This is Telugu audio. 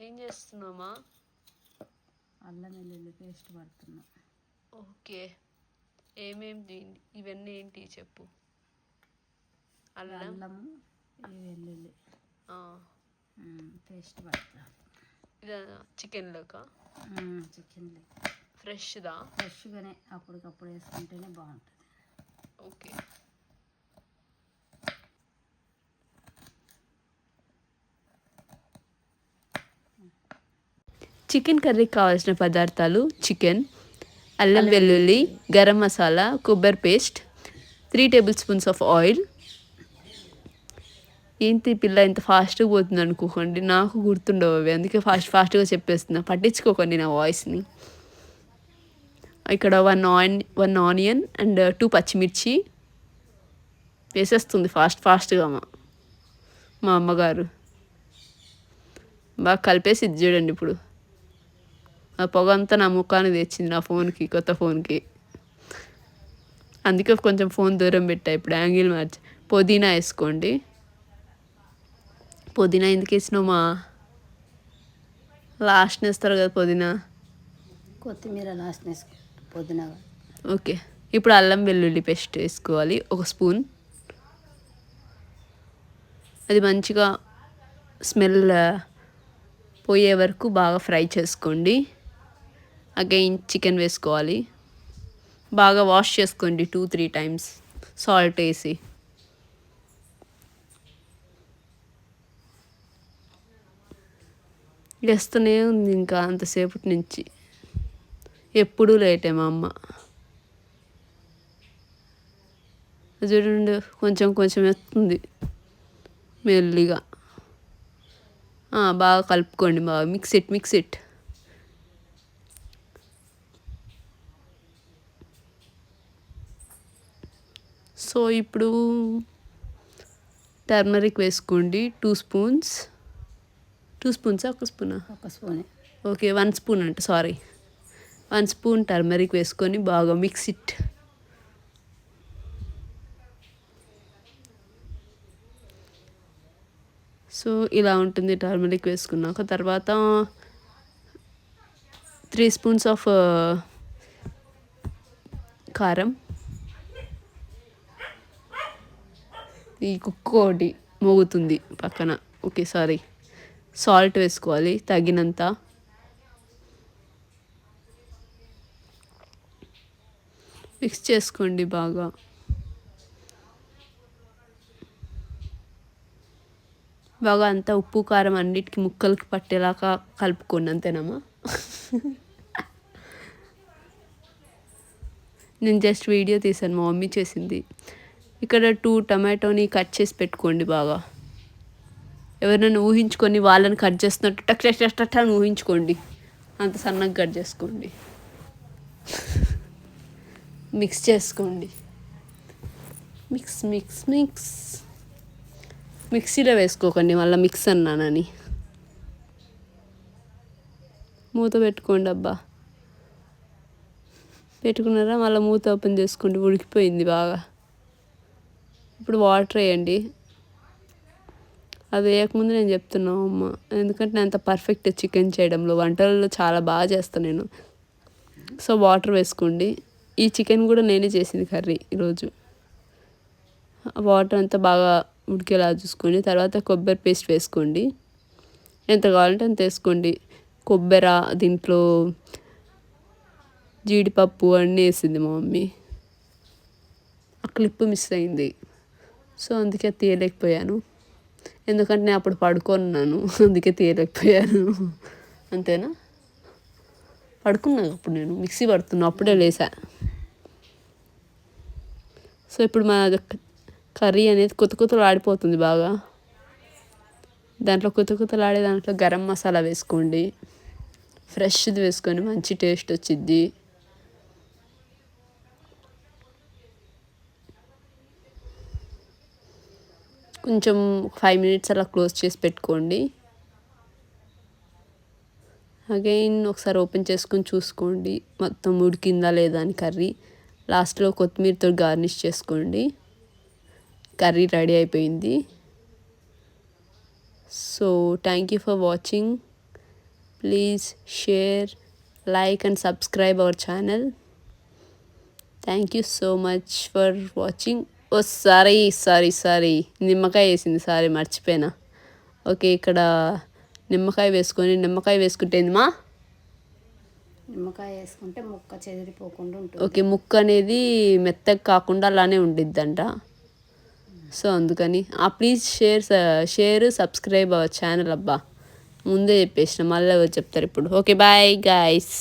ఏం చేస్తున్నామా? అల్లం వెల్లుల్లి పేస్ట్ పడుతున్నా. ఓకే, ఏమేమి ఇవన్నీ ఏంటి చెప్పు. అల్లము, ఈ వెల్లుల్లి పేస్ట్ పడుతున్నా. ఇది చికెన్లోకా? చికెన్లో ఫ్రెష్గానే అప్పటికప్పుడు వేసుకుంటేనే బాగుంటుంది. ఓకే, చికెన్ కర్రీకి కావాల్సిన పదార్థాలు: చికెన్, అల్లం వెల్లుల్లి, గరం మసాలా, కొబ్బరి paste, 3 tablespoons of oil. ఏంటి పిల్ల ఇంత ఫాస్ట్గా పోతుంది అనుకోకండి, నాకు గుర్తుండవు అవి, అందుకే ఫాస్ట్గా చెప్పేస్తున్నా, పట్టించుకోకండి నా వాయిస్ని. ఇక్కడ 1 ఆనియన్ అండ్ 2 పచ్చిమిర్చి వేసేస్తుంది ఫాస్ట్గా మా అమ్మగారు. బాగా కలిపేసి ఇది చూడండి. ఇప్పుడు ఆ పొగ అంతా నా ముఖాన్ని తెచ్చింది, నా ఫోన్కి, కొత్త ఫోన్కి. అందుకే కొంచెం ఫోన్ దూరం పెట్టా, ఇప్పుడు యాంగిల్ మార్చి. పుదీనా వేసుకోండి. పుదీనా ఎందుకు వేసినావు మా? లాస్ట్ వేస్తారు కదా పుదీనా. కొత్తిమీర లాస్ట్ వేసుకో, పుదీనా. ఓకే, ఇప్పుడు అల్లం వెల్లుల్లి పేస్ట్ వేసుకోవాలి 1 స్పూన్. అది మంచిగా స్మెల్ పోయే వరకు బాగా ఫ్రై చేసుకోండి. అగైన్ చికెన్ వేసుకోవాలి. బాగా వాష్ చేసుకోండి 2-3 టైమ్స్ సాల్ట్ వేసి. వేస్తూనే ఉంది ఇంకా అంతసేపటి నుంచి, ఎప్పుడూ లేటే మా అమ్మ. చూడండి కొంచెం వేస్తుంది మెల్లిగా. బాగా కలుపుకోండి, బాగా మిక్స్ ఇట్. సో ఇప్పుడు టర్మరిక్ వేసుకోండి 2 స్పూన్స్. 2 స్పూన్సా 1 స్పూనా? 1 స్పూనే. ఓకే, 1 స్పూన్ అంటే సారీ, 1 స్పూన్ టర్మరిక్ వేసుకొని బాగా మిక్స్ ఇట్. సో ఇలా ఉంటుంది టర్మరిక్ వేసుకున్నాక. తర్వాత 3 స్పూన్స్ ఆఫ్ కారం. ఈ కుక్కోటి మోగుతుంది పక్కన. Okay sorry. సాల్ట్ వేసుకోవాలి తగినంత. మిక్స్ చేసుకోండి బాగా. అంతా ఉప్పు కారం అన్నిటికీ ముక్కలకి పట్టేలాగా కలుపుకోండి, అంతేనమ్మా? నేను జస్ట్ వీడియో తీసాను, మా మమ్మీ చేసింది. ఇక్కడ 2 టమాటోని కట్ చేసి పెట్టుకోండి బాగా. ఎవరైనా ఊహించుకొని వాళ్ళని కట్ చేస్తున్నట్టు టక్ అని ఊహించుకోండి, అంత సన్నగా కట్ చేసుకోండి. మిక్స్ చేసుకోండి. మిక్స్. మిక్సీలో వేసుకోకండి, మళ్ళీ మిక్స్ అన్నానని. మూత పెట్టుకోండి అబ్బా. పెట్టుకున్నారా? మళ్ళీ మూత ఓపెన్ చేసుకోండి, ఉడికిపోయింది బాగా. ఇప్పుడు వాటర్ వేయండి. అది వేయకముందు నేను చెప్తున్నాను అమ్మ, ఎందుకంటే నేను అంత పర్ఫెక్ట్ చికెన్ చేయడంలో, వంటలలో చాలా బాగా చేస్తాను నేను. సో వాటర్ వేసుకోండి. ఈ చికెన్ కూడా నేనే చేసింది కర్రీ ఈరోజు. వాటర్ అంతా బాగా ఉడికేలా చూసుకోండి. తర్వాత కొబ్బరి పేస్ట్ వేసుకోండి, ఎంత కావాలంటే అంత వేసుకోండి. కొబ్బరి, దీంట్లో జీడిపప్పు అన్నీ వేసింది మా మమ్మీ. ఆ క్లిప్ మిస్ అయింది, సో అందుకే తీయలేకపోయాను. ఎందుకంటే నేను అప్పుడు పడుకున్నాను, అందుకే తీయలేకపోయాను. అంతేనా? పడుకున్నాను అప్పుడు, నేను మిక్సీ పడుతున్నా, అప్పుడే లేసా. సో ఇప్పుడు మన కర్రీ అనేది కొత్తలు ఆడిపోతుంది బాగా. దాంట్లో కొత్తలాడే దాంట్లో గరం మసాలా వేసుకోండి, ఫ్రెష్ది వేసుకొని మంచి టేస్ట్ వచ్చిద్ది. కొంచెం 5 మినిట్స్ అలా క్లోజ్ చేసి పెట్టుకోండి. అగైన్ ఒకసారి ఓపెన్ చేసుకొని చూసుకోండి మొత్తం ఉడికిందా లేదా అని కర్రీ. లాస్ట్లో కొత్తిమీరతో గార్నిష్ చేసుకోండి. కర్రీ రెడీ అయిపోయింది. So thank you for watching. Please share, like and subscribe our channel. Thank you so much for watching. Oh sorry నిమ్మకాయ వేసింది, సారీ మర్చిపోయినా. ఓకే, ఇక్కడ నిమ్మకాయ వేసుకుంటే ఏందిమా? నిమ్మకాయ వేసుకుంటే ముక్క చెదిరిపోకుండా ఉంటుంది. ఓకే, ముక్క అనేది మెత్తగా కాకుండా అలానే ఉండిద్దంట. సో అందుకని please share subscribe our channel. అబ్బా ముందే చెప్పేసిన, మళ్ళీ చెప్తారు ఇప్పుడు. Okay, bye guys.